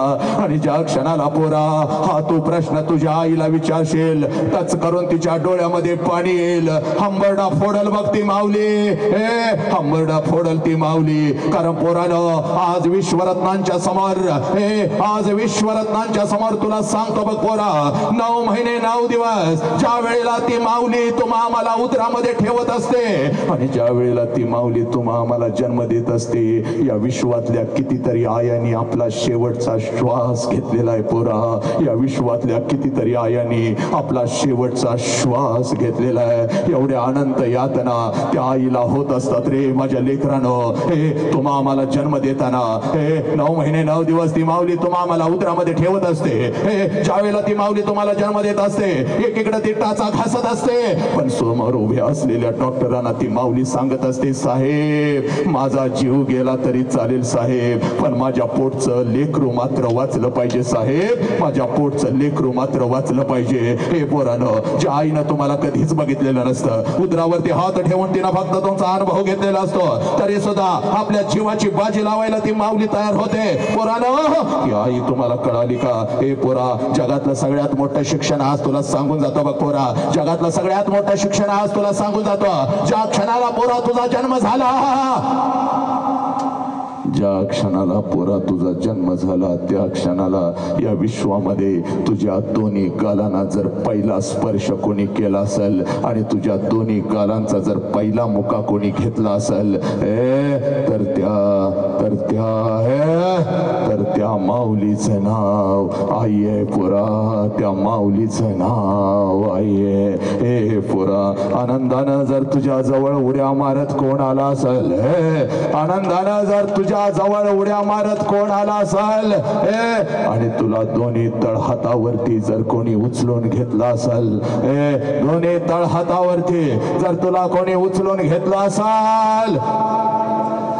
आणि ज्या क्षणाला पोरा हा तू प्रश्न तुझ्या आईला विचारशील टच करून तिच्या डोळ्यामध्ये पाणी येईल. हंबरडा फोडल बघ ती माऊली, हंबरडा फोडल ती माऊली. कारण पोरानं आज विश्वरत्नांच्या समोर, आज विश्वरत्नांच्या समोर तुला सांगतो बघ पोरा, 9 महिने 9 दिवस ज्या वेळेला ती माऊली तुम्हा आम्हाला उदरामध्ये ठेवत असते आणि ज्या वेळेला ती माऊली तुम्हा आम्हाला जन्म देत असते, या विश्वातल्या कितीतरी आयांनी आपला शेवटचा श्वास घेतलेला आहे पोरा. या विश्वातल्या कितीतरी आयांनी आपला शेवटचा श्वास घेतलेला आहे. एवढ्या अनंत यातना त्या आईला होत असतात रे माझ्या लेकरानं. हे तुम्हा आम्हाला जन्म देताना 9 महिने 9 दिवस ती माऊली तुम्हा आम्हाला उदरामध्ये ठेवत असते. ज्या वेळेला ती माऊली तुम्हाला जन्म देत असते एकीकडे ती टाचा घासत असते, पण समोर उभ्या असलेल्या डॉक्टरांना ती माऊली सांगत असते, साहेब माझा जीव गेला तरी चालेल साहेब, पण माझ्या पोटचं लेकरू मात्र वाचलं पाहिजे साहेब, माझ्या पोटचं लेकरू मात्र वाचलं पाहिजे. हे पोरानं, ज्या आईनं तुम्हाला कधीच बघितलेलं नसतं, उदरावरती हात ठेवून तिनं फक्त तुमचा अनुभव घेतलेला असतो, तरी सुद्धा आपल्या जीवाची बाजी लावायला ती माऊली तयार होते. पोरानं, ही आई तुम्हाला कळाली का? हे पोरा, जगातलं सगळ्यात मोठं शिक्षण आज तुला सांगून जातो बघ पोरा. जगातलं सगळ्यात मोठं शिक्षण आज तुला सांगून जातो. ज्या क्षणाला पोरा तुझा जन्म झाला, ज्या क्षणाला पोरा तुझा जन्म झाला त्या क्षणाला या विश्वामध्ये तुझ्या दोन्ही गालांना जर पहिला स्पर्श कोणी केला असेल आणि तुझ्या दोन्ही गालांचा जर पहिला मुका कोणी घेतला असेल तर त्या माऊलीचं नाव आई आहे पोरा. त्या माऊलीचं नाव आई आहे. हे पोरा, आनंदानं जर तुझ्या जवळ उड्या मारत कोण आला असेल, आनंदानं जर तुझ्या तुझ्या जवळ उड्या मारत कोण आला असेल आणि तुला दोन्ही तळहातावरती जर कोणी उचलून घेतला असेल दोन्ही तळहातावरती जर तुला कोणी उचलून घेतला असेल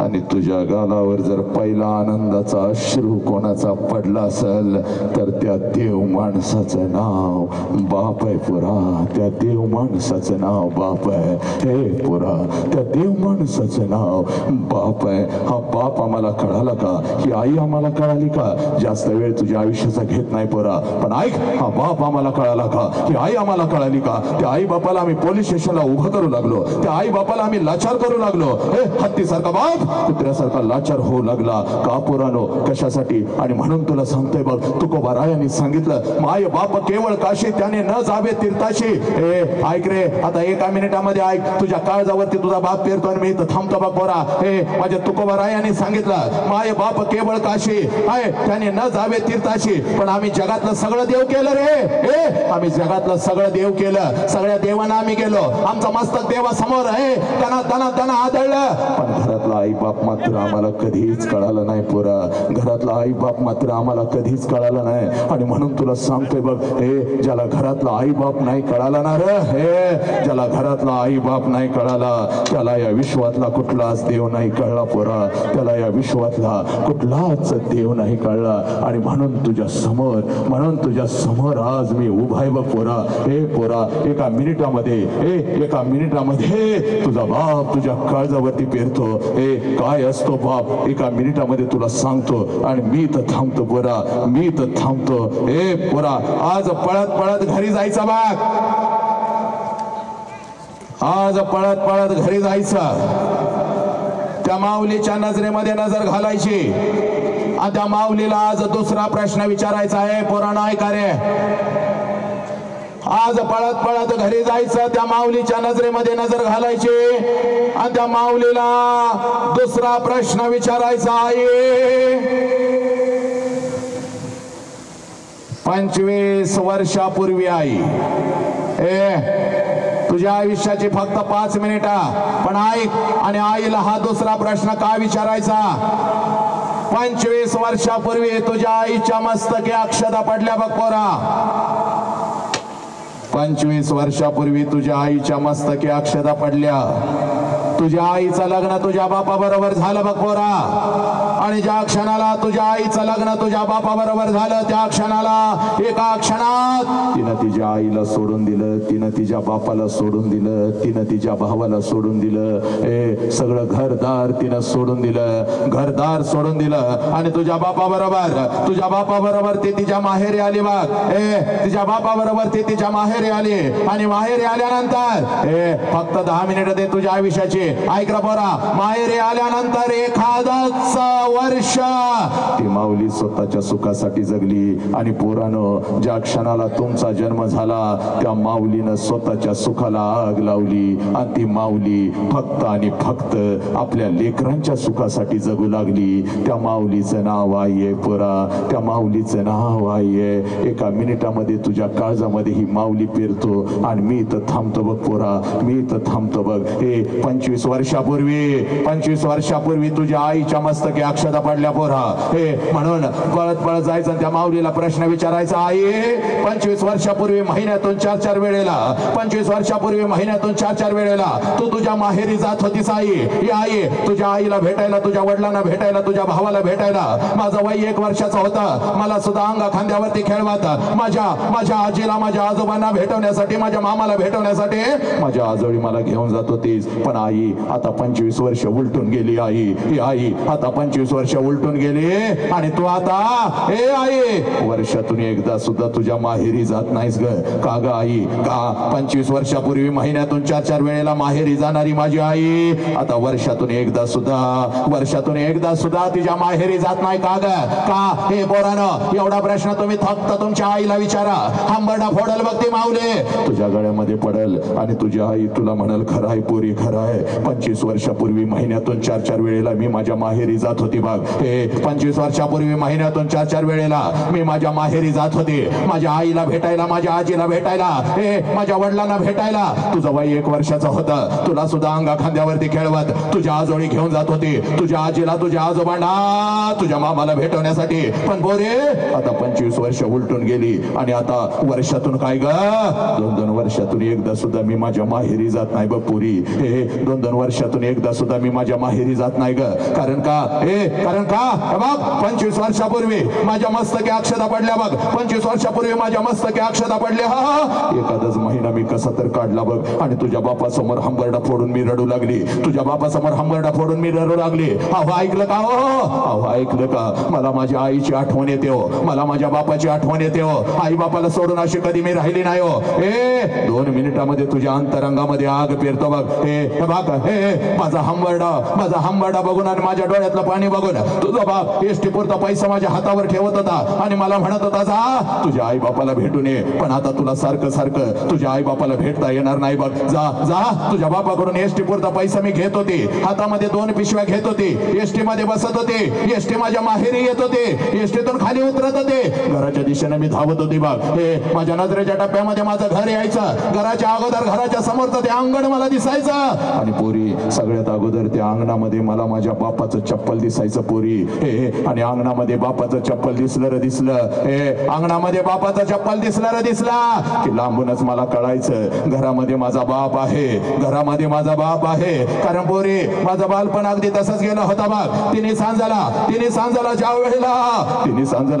आणि तुझ्या गालावर जर पहिला आनंदाचा अश्रू कोणाचा पडला असेल तर त्या देव माणसाचं नाव बाप आहे पुरा. त्या देव माणसाचं नाव बाप आहे. हे पुरा त्या देव माणसाचं नाव बाप आहे. हा बाप आम्हाला कळाला का? ही आई आम्हाला कळाली का? जास्त वेळ तुझ्या आयुष्याचा घेत नाही पोरा, पण ऐक, हा बाप आम्हाला कळाला का? ही आई आम्हाला कळाली का? त्या आई बापाला आम्ही पोलीस स्टेशनला उभं करू लागलो. त्या आई बापाला आम्ही लाचार करू लागलो. हत्तीसारखा बाप कुत्र्यासारखा लाचार होऊ लागला का पोरानो? कशासाठी? आणि म्हणून तुला सांगतोय बघ, तुकोबारायांनी सांगितलं, माय बाप केवळ काशी त्याने न जावे तीर्थाशी. ऐक रे, आता एका मिनिटामध्ये ऐक, तुझ्या काळजावरती तुझा बाप पेरतो आणि मी इथं थांबतो बघ पोरा. माझ्या तुकोबारायांनी सांगितलं, माय बाप केवळ काशी त्याने न जावे तीर्थाशी. पण आम्ही जगातलं सगळं देव केलं रे. आम्ही जगातलं सगळं देव केलं. सगळ्या देवांना आम्ही गेलो. आमचा मस्तक देवासमोर त्यांना त्यांना त्यांना आदळलं. पण घरातला आई बाप मात्र आम्हाला कधीच कळालं नाही पोरा. घरातला आई बाप मात्र आम्हाला कधीच कळालं नाही. आणि म्हणून तुला सांगतोय बघ, ज्याला घरातला आई बाप नाही कळाला ना रे, ज्याला घरातला आई बाप नाही कळाला त्याला या विश्वातला कुठलाच देव नाही कळला पोरा. त्याला या विश्वातला कुठलाच देव नाही कळला. आणि म्हणून तुझ्या समोर आज मी उभा आहे बघ पोरा. पोरा, एका मिनिटामध्ये तुझा बाप तुझ्या काळजावरती पेरतो. काय असतो बाप एका मिनिटामध्ये तुला सांगतो. आणि मी तर थांबतो पोरा, मी तर थांबतो. पोरा, आज पळत पळत घरी जायचा बाग, आज पळत पळत घरी जायचं. त्या माऊलीच्या नजरेमध्ये नजर घालायची आणि त्या माऊलीला आज दुसरा प्रश्न विचारायचा आहे. पोरांनो ऐका रे, आज पळत पळत घरी जायचं, त्या माऊलीच्या नजरेमध्ये नजर घालायची आणि त्या माऊलीला दुसरा प्रश्न विचारायचा आहे. 25 वर्षापूर्वी आई, तुझ्या आयुष्याची फक्त 5 मिनिटं, पण ऐक, आणि आईला हा दुसरा प्रश्न का विचारायचा? 25 वर्षापूर्वी तुझ्या आईच्या मस्तकी अक्षता पडल्या बघ पोरा. 25 वर्षापूर्वी तुझ्या आईच्या मस्तकी अक्षता पडल्या. तुझ्या आईचं लग्न तुझ्या बापा बरोबर झालं बघ पोरा. आणि ज्या क्षणाला तुझ्या आईचं लग्न तुझ्या बापा बरोबर झालं, त्या क्षणाला एका क्षणात तिनं तिच्या आईला सोडून दिलं, तिनं तिच्या बापाला सोडून दिलं, तिनं तिच्या भावाला सोडून दिलं. सगळं घरदार तिनं सोडून दिलं, घरदार सोडून दिलं. आणि तुझ्या बापा बरोबर ती तिच्या माहेरी आली बघ. तिच्या बापा बरोबर ती तिच्या माहेरी आली. आणि माहेरी आल्यानंतर फक्त 10 मिनिटं दे तुझ्या आयुष्याची. ऐक रा पोरा, माहेरी आल्यानंतर एखादच वर्ष ती माऊली स्वतःच्या सुखासाठी जगली. आणि पोरानं, ज्या क्षणाला तुमचा जन्म झाला त्या माऊलीनं स्वतःच्या सुखाला आग लावली. आणि ती माऊली फक्त आणि फक्त आपल्या लेकरांच्या सुखासाठी जगू लागली. त्या माऊलीचं नाव आई आहे पोरा, त्या माऊलीचं नाव आई आहे. एका मिनिटामध्ये तुझ्या काळजामध्ये ही माऊली पेरतो. आणि मी तर थांबतो बघ पोरा, मी तर थांबतो बघ. 25 वर्षापूर्वी तुझ्या आईच्या मस्तकी अक्षता पडल्या पोरा. म्हणून पळत पळत जायचं, त्या माऊलीला प्रश्न विचारायचा. आई, 25 वर्षापूर्वी महिन्यातून 4-4 वेळेला, 25 वर्षापूर्वी महिन्यातून 4-4 वेळेला तू तुझ्या माहेरी जात होतीस आई. आई, तुझ्या आईला भेटायला, तुझ्या वडिलांना भेटायला, तुझ्या भावाला भेटायला. माझं वय 1 वर्षाचं होतं. मला सुद्धा अंगा खांद्यावरती खेळवत माझ्या आजीला, माझ्या आजोबांना भेटवण्यासाठी, माझ्या मामाला भेटवण्यासाठी माझ्या आजोळी मला घेऊन जात होतीस. पण आई, आता 25 वर्ष उलटून गेली आई, आता 25 वर्ष उलटून गेली. आणि तू आता आई वर्षातून एकदा सुद्धा तुझ्या माहेरी जात नाहीस ग का ग आई? का 25 वर्षापूर्वी महिन्यातून 4-4 वेळेला माहेरी जाणारी माझी आई आता वर्षातून एकदा सुद्धा तिच्या माहेरी जात नाही का ग? का? हे पोरानं, एवढा प्रश्न तुम्ही फक्त तुमच्या आईला विचारा. हंबरडा फोडल बघ ती माऊली, तुझ्या गळ्यामध्ये पडल आणि तुझी आई तुला म्हणल, खरं आहे पोरी, खरं आहे. 25 वर्षापूर्वी महिन्यातून 4-4 वेळेला मी माझ्या माहेरी जात होती बघ. 25 वर्षापूर्वी महिन्यातून 4-4 वेळेला मी माझ्या माहेरी जात होते, माझ्या आईला भेटायला, माझ्या आजीला भेटायला, माझ्या वडिलांना भेटायला. तुझं वय 1 वर्षाचं होतं, तुला सुद्धा अंगा खांद्यावरती खेळवत तुझ्या आजोळी घेऊन जात होती, तुझ्या आजीला, तुझ्या आजोबांना, तुझ्या मामाला भेटवण्यासाठी. पण बोरे आता 25 वर्ष उलटून गेली आणि आता वर्षातून काय ग, 2-2 वर्षातून एकदा सुद्धा मी माझ्या माहेरी जात नाही बघ पुरी. 2-2 वर्षातून एकदा सुद्धा मी माझ्या माहेरी जात नाही ग. कारण का? कारण का बघ, 25 वर्षापूर्वी माझ्या मस्तकी अक्षता पडल्या बघ. 25 वर्षापूर्वी माझ्या मस्तकी अक्षता पडल्या. एखादाच महिना मी कसा तर काढला बघ. आणि तुझ्या बापासमोर हंबरडा फोडून मी रडू लागली, तुझ्या बापासमोर हंबरडा फोडून मी रडू लागली. अहो ऐकलं का? अहो ऐकलं का? मला माझ्या आईची आठवण येते हो, मला माझ्या बापाची आठवण येते हो. आई बापाला सोडून अशी कधी मी राहिली नाही हो. 2 मिनिटामध्ये तुझ्या अंतरंगामध्ये आग पेरतो बघ. माझा हंबरडा बघून आणि माझ्या डोळ्यातलं पाणी बघून तुझा बाप एसटी पुरता पैसा माझ्या हातावर ठेवत होता आणि मला म्हणत होता जा तुझ्या आई बापाला भेटून ये. पण आता तुला सारखं सारखं तुझ्या आई बापाला भेटता येणार नाही बघ. जा जा, तुझ्या बापाकडून एसटी पुरता पैसा मी घेत होते, हातामध्ये 2 पिशव्या घेत होते, एसटी मध्ये बसत होते, एसटी माझ्या माहेरी येत होते, एसटीतून खाली उतरत होते, घराच्या दिशेने मी धावत होती बघ. माझ्या नजरेच्या टप्प्यामध्ये माझं घर यायचं, घराच्या अगोदर घराच्या समोरचं ते अंगण मला दिसायचं. आणि पोरी सगळ्यात अगोदर त्या अंगणामध्ये मला माझ्या बापाचं चप्पल दिसायचं पोरी. आणि अंगणामध्ये बापाचं चप्पल दिसलं रे दिसलं, अंगणामध्ये बापाचं चप्पल दिसलं रे दिसला की लांबूनच मला कळायचं घरामध्ये माझा बाप आहे, घरामध्ये माझा बाप आहे. कारण पोरी माझं बालपण अगदी तसंच गेलं होता बघ. तिने सांजाला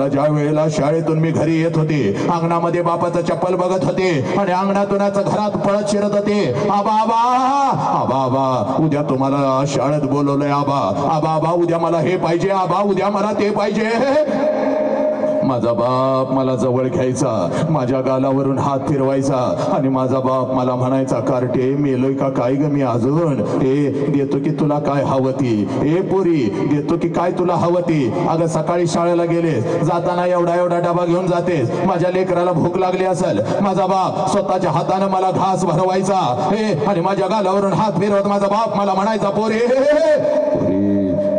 ज्या वेळेला शाळेतून मी घरी येत होते, अंगणामध्ये बापाचं चप्पल बघत होते आणि अंगणातूनच घरात पळत शिरत होते. आबा उद्या तुम्हाला शाळेत बोलवलंय आबा उद्या मला हे पाहिजे, आबा उद्या मला ते पाहिजे. माझा बाप मला जवळ घ्यायचा, माझ्या गालावरून हात फिरवायचा आणि माझा बाप मला म्हणायचा, कार्टे मेलोय का काय ग मी अजून? देतो की तुला काय हवं ती, पोरी देतो की काय तुला हवं ती. अगं सकाळी शाळेला गेलेस, जाताना एवढा डबा घेऊन जातेस, माझ्या लेकराला भूक लागली असेल, माझा बाप स्वतःच्या हाताने मला घास भरवायचा आणि माझ्या गालावरून हात फिरवत माझा बाप मला म्हणायचा, पोरी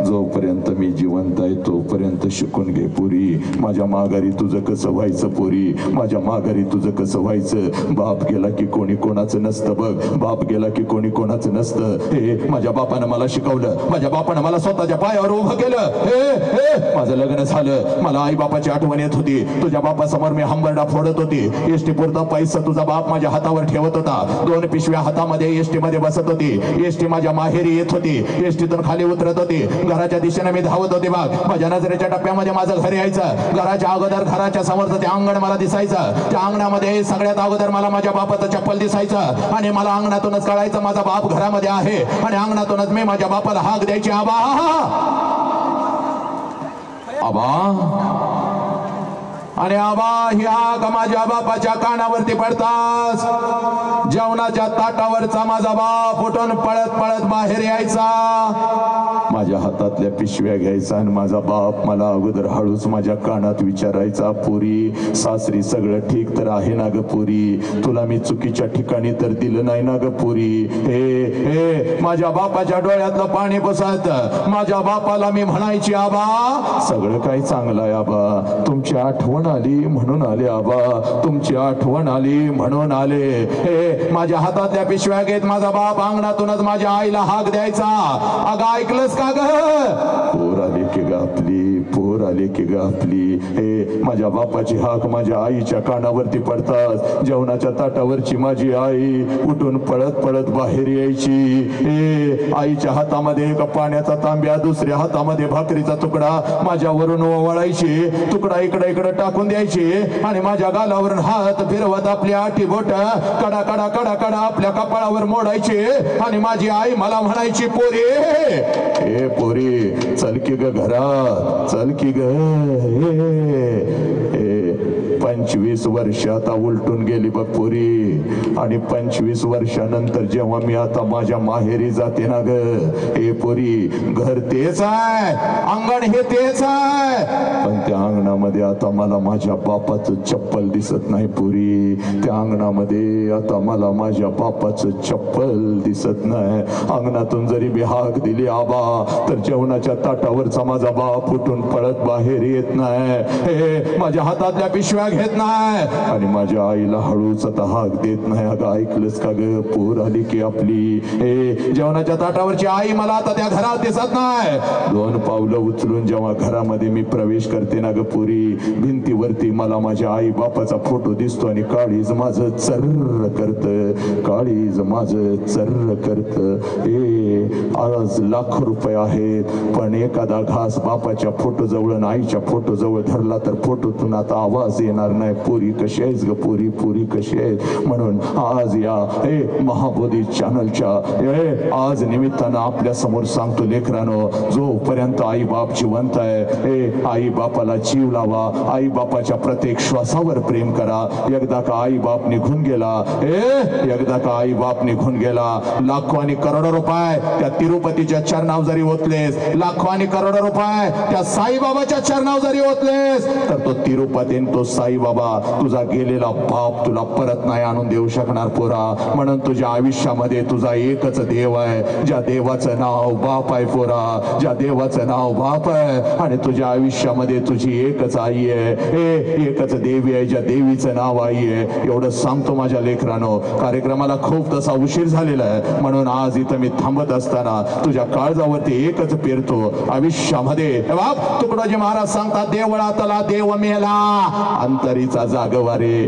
जोपर्यंत मी जिवंत आहे तोपर्यंत शिकून घे पोरी, माझ्या माघारी तुझं कसं व्हायचं पोरी, माझ्या माघारी तुझं कसं व्हायचं. बाप गेला की कोणी कोणाचं नसतं बघ, बाप गेला की कोणी कोणाचं नसतं. माझ्या बापानं मला शिकवलं, माझ्या बापानं मला स्वतःच्या पायावर उभं केलं. माझं लग्न झालं, मला आई बापाची आठवण येत होती, तुझ्या बापासमोर मी हंबरडा फोडत होती, एसटी पुरता पैसा तुझा बाप माझ्या हातावर ठेवत होता, 2 पिशव्या हातामध्ये एसटी मध्ये बसत होती, एसटी माझ्या माहेरी येत होती, एसटीतून खाली उतरत होती, घराच्या दिशेने मी धावत होते बघ. माझ्या नजरेच्या टप्प्यामध्ये माझं घर यायचं, घराच्या अगोदर घराच्या समोरचं ते अंगण मला दिसायचं, त्या अंगणामध्ये सगळ्यात अगोदर मला माझ्या बापाचं चप्पल दिसायचं आणि मला अंगणातूनच कळायचं माझा बाप घरामध्ये आहे आणि अंगणातूनच मी माझ्या बापाला हाक द्यायची, आबा आणि आबा ही हाक माझ्या बापाच्या कानावरती पडताच जेवणाच्या ताटावरचा माझा बाप उठून पळत पळत बाहेर यायचा, माझ्या हातातल्या पिशव्या घ्यायचा आणि माझा बाप मला अगोदर हळूच माझ्या कानात विचारायचा, पोरी सासरी सगळं ठीक तर आहे ना ग पोरी, तुला मी चुकीच्या ठिकाणी तर दिलं नाही ना ग पोरी. माझ्या बापाच्या डोळ्यातलं पाणी बसत माझ्या बापाला मी म्हणायची, आबा सगळं काही चांगलं आहे आबा, तुमची आठवण आली म्हणून आले आबा, तुमची आठवण आली म्हणून आले. माझ्या हातातल्या पिशव्या घेत माझा बाप अंगणातूनच माझ्या आईला हाक द्यायचा, अगं ऐकलंस का ग, पोर आली की ग आपली, पोर आली की ग आपली. माझ्या बापाची हाक माझ्या आईच्या कानावरती पडताच जेवणाच्या ताटावरची माझी आई उठून पळत पळत बाहेर यायची. आईच्या हातामध्ये एका पाण्याचा तांब्या, दुसऱ्या हातामध्ये भाकरीचा तुकडा माझ्यावरून ओवाळायची, तुकडा इकडे इकडे टाकून द्यायची आणि माझ्या गालावरून हात फिरवत आपली आठी बोट कडा कडा कडा कडा आपल्या कपाळावर मोडायची आणि माझी आई मला म्हणायची, पोरी पोरी चल की ग घरात, चल की ग. 25 वर्ष आता उलटून गेली बघ पोरी, आणि 25 वर्षानंतर जेव्हा मी आता माझ्या माहेरी जाते ना ग, हे पोरी घर तेच आहे, अंगण हे तेच आहे, पण त्या अंगणामध्ये आता मला माझ्या बापाचं चप्पल दिसत नाही पोरी, त्या अंगणामध्ये आता मला माझ्या बापाचं चप्पल दिसत नाही. अंगणातून जरी मी हाक दिली आबा, तर जेवणाच्या ताटावरचा माझा बाप उठून पळत बाहेर येत नाही, हे माझ्या हातातल्या पिशव्या घेत नाही, आणि माझ्या आईला हळूच आता हाक देत नाही. अगं ऐकलंस का ग, पोर आली की आपली, हे जेवणाच्या ताटावरची आई मला आता त्या घरात दिसत नाही. 2 पावलं उचलून जेव्हा घरामध्ये मी प्रवेश करते ना ग पुरी, भिंतीवरती मला माझ्या आई बापाचा फोटो दिसतो, आणि काळीज माझं चर्र करत, काळीज माझं चर्र करत. हे आज लाखो रुपये आहेत, पण एखादा घास बापाच्या फोटो जवळ आणि आईच्या फोटो जवळ धरला तर फोटोतून आता आवाज येणार नाही. पुरी कशी आहेस ग पुरी, पुरी कशी आहे. म्हणून आज या महाबोधी चॅनलच्या आज निमित्तानं आपल्या समोर सांगतो लेकरांनो, जोपर्यंत आई बाप जिवंत आहे, आई बापाला जीव लावा, आई बापाच्या प्रत्येक श्वासावर प्रेम करा. एकदा का आई बाप निघून गेला, एकदा का आई बाप निघून गेला, लाखो आणि करोडो रुपये त्या तिरुपतीच्या चरणावर जरी ओतलेस, लाखो आणि करोडो रुपये त्या साईबाबाच्या चरणावर जरी ओतलेस, तर तो तिरुपती तो साईबाबा तुझा गेलेला बाप तुला परत नाही आणून देऊ शकणार पोरा. म्हणून तुझ्या आयुष्यामध्ये तुझा एकच देव आहे, ज्या देवाचं नाव बाप आहे पोरा, ज्या देवाचं नाव बाप आहे, आणि तुझ्या आयुष्यामध्ये तुझी एकच आई आहे, एकच देवी आहे, ज्या देवीचं नाव आई आहे. एवढं सांगतो माझ्या लेकरांनो. कार्यक्रमाला खूप तसा उशीर झालेला आहे, म्हणून आज इथं मी थांबत असताना तुझ्या काळजावरती एकच पेरतो आयुष्यामध्ये. बाप तुकडोजी महाराज सांगतात, देवळातला देव मेला अंतरीचा जागवारे,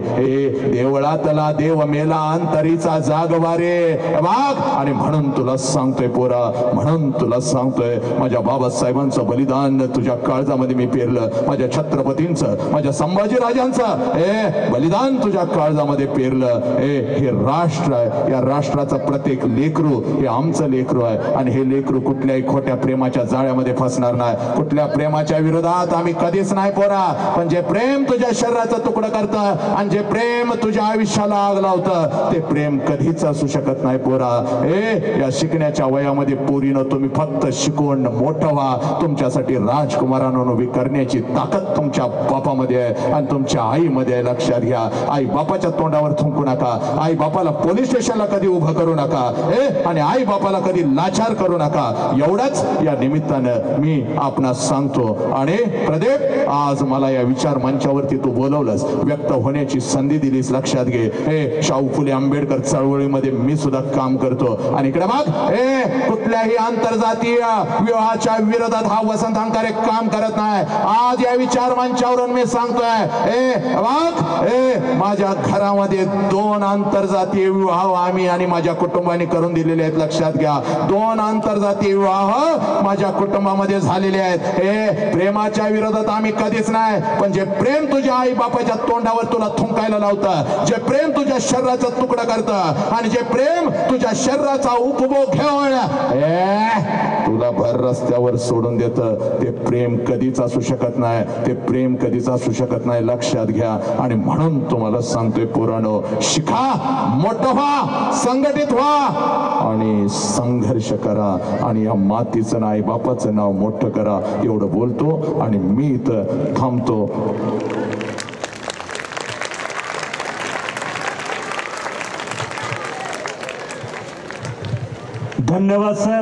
देवळातला देव मेला अंतरीचा जागवारे. बाग आणि म्हणून तुला सांगतोय पोरा, म्हणून तुला सांगतोय, माझ्या बाबासाहेबांचं बलिदान तुझ्या काळजामध्ये मी पेरलं, माझ्या छत्रपतींचं, माझ्या संभाजीराजांचं बलिदान तुझ्या काळजामध्ये पेरलं. हे राष्ट्र आहे, या राष्ट्राचं प्रत्येक लेकरू हे आमचं लेकरू आहे, आणि हे लेकरू कुठल्याही खोट्या प्रेमाच्या जाळ्यामध्ये फसणार नाही. कुठल्या प्रेमाच्या विरोधात आम्ही कधीच नाही पोरा, पण जे प्रेम तुझ्या शरीराचं तुकडं करतं आणि जे प्रेम तुझ्या आयुष्याला आग लावतं, ते प्रेम कधीच असू शकत नाही पोरा. या शिकण्याच्या वयामध्ये पोरीनं तुम्ही फक्त शिकवून मोठं व्हा. तुमच्यासाठी राजकुमारांनो उभी करण्याची ताकद तुमच्या बापामध्ये आहे आणि तुमच्या आईमध्ये आहे. लक्षात घ्या, आई बापाच्या तोंडावर थुंकू नका, आई बापाला पोलीस स्टेशनला कधी उभं करू नका, आणि आई बापाला कधी लाचार करू नका. एवढंच या निमित्तानं मी आपणास सांगतो. आणि प्रदीप, आज मला या विचार मंचावरती तू बोलवलंस, व्यक्त होण्याची संधी दिलीस. लक्षात घे, शाहू फुले आंबेडकर चळवळीमध्ये मी सुद्धा काम करतो, आणि इकडे बघ, कुठल्याही आंतरजातीय विवाहाच्या विरोधात हा वसंत अंकारे काम करत नाही. आज या विचार मंचावरून मी सांगतोय, बघ, माझ्या घरामध्ये 2 आंतरजातीय विवाह आम्ही आणि माझ्या कुटुंबाने करून दिलेले आहेत. लक्षात घ्या, 2 आंतरजातीय विवाह माझ्या कुटुंबामध्ये झालेले आहेत. प्रेमाच्या विरोधात आम्ही कधीच नाही, पण जे प्रेम तुझ्या आई बापाच्या तोंडावर तुला थुंकायला लावतं, जे प्रेम तुझ्या शरीराचा तुकडा करतं, आणि जे प्रेम तुझ्या शरीराचा उपभोग घेऊन तुला भर रस्त्यावर सोडून देतं, ते प्रेम कधीच असू शकत नाही, ते प्रेम कधीच असू शकत नाही. लक्षात घ्या. आणि म्हणून तुम्हाला सांगतोय पोरांनो, शिका, मोठं व्हा, संघटित व्हा, आणि संघर्ष करा, आणि या मातीचं ना आई बापाचं नाव मोठं करा. एवढं बोलतो आणि मी इथं थांबतो. धन्यवाद सर.